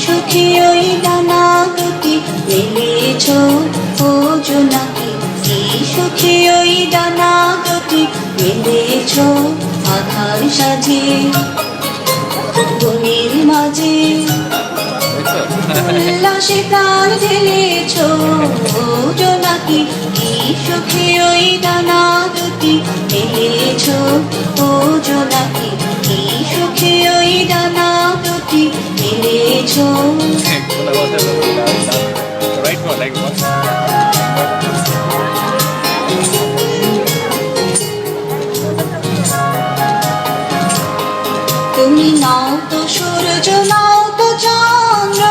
সুখী ওই ডানা দুটি মেলেছ ও জোনাকি, কি সুখী ওই ডানা দুটি মেলেছ আধার সাজে বনের মাঝে উল্লাসে প্রাণ ঢেলেছ ও জোনাকি, কি সুখী ওই ডানা দুটি মেলেছ ও জোনাকি, কি সুখী ওই ডানা দুটি মেলেছ। তুমি নাও তো সূর্য নাও তো চন্দ্র,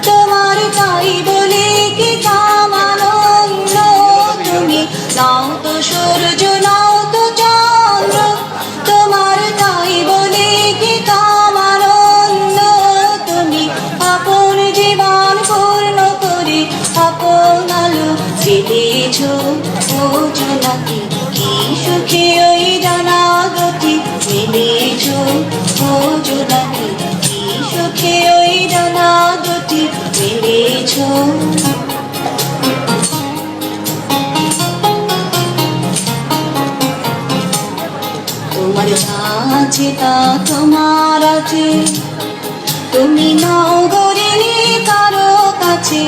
তোমার তাই বলে কি কামানন্দ। তুমি নাও তো সূর্য নাও তো চন্দ্র, তোমার তাই বলে কি কামানন্দ। তুমি আপন জীবন পূর্ণ করে আপন আলো জ্বেলেছ ও জোনাকি, কি সুখী ওই ডানা দুটি মেলেছ ও জোনাকি, কি সুখী ওই ডানা দুটি মেলেছ। তোমার যা আছে তা তোমার আছে, তুমি নাও গরিনি কারো কাছে।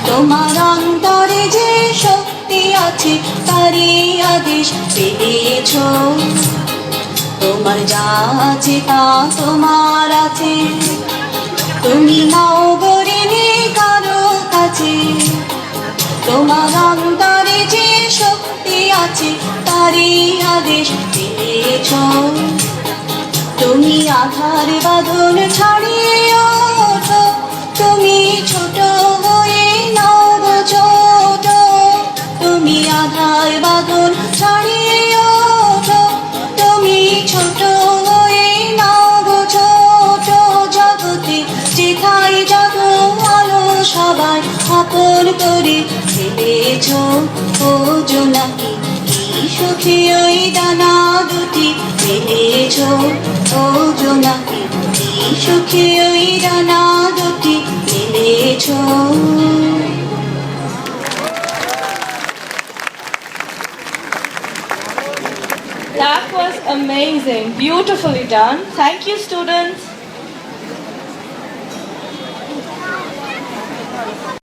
তোমার অন্তরে যে শক্তি আছে তারই আদেশ পেয়েছ। তোমার যা আছে তা তোমার আছে, তুমি নাও গরিনি কারো কাছে। তোমার অন্তরে যে শক্তি আছে তারই আদেশ পেয়েছ। তুমি আধার বাঁধন ছাড়িয়ে ওঠো, তুমি ছোট হয়ে নাও গো ছোট। তুমি আধার বাঁধন ছাড়িয়ে ওঠো, তুমি ছোট হয়ে নাও গো ছোট। জগতে যেথায় জাগো আলো সবাই আপন করে ফেলেছ ও জোনাকি, কি সুখী ওই ডানা দুটি মেলেছ ও জোনাকি, কি সুখী ওই ডানা দুটি মেলেছ। That was amazing. Beautifully done. Thank you, students.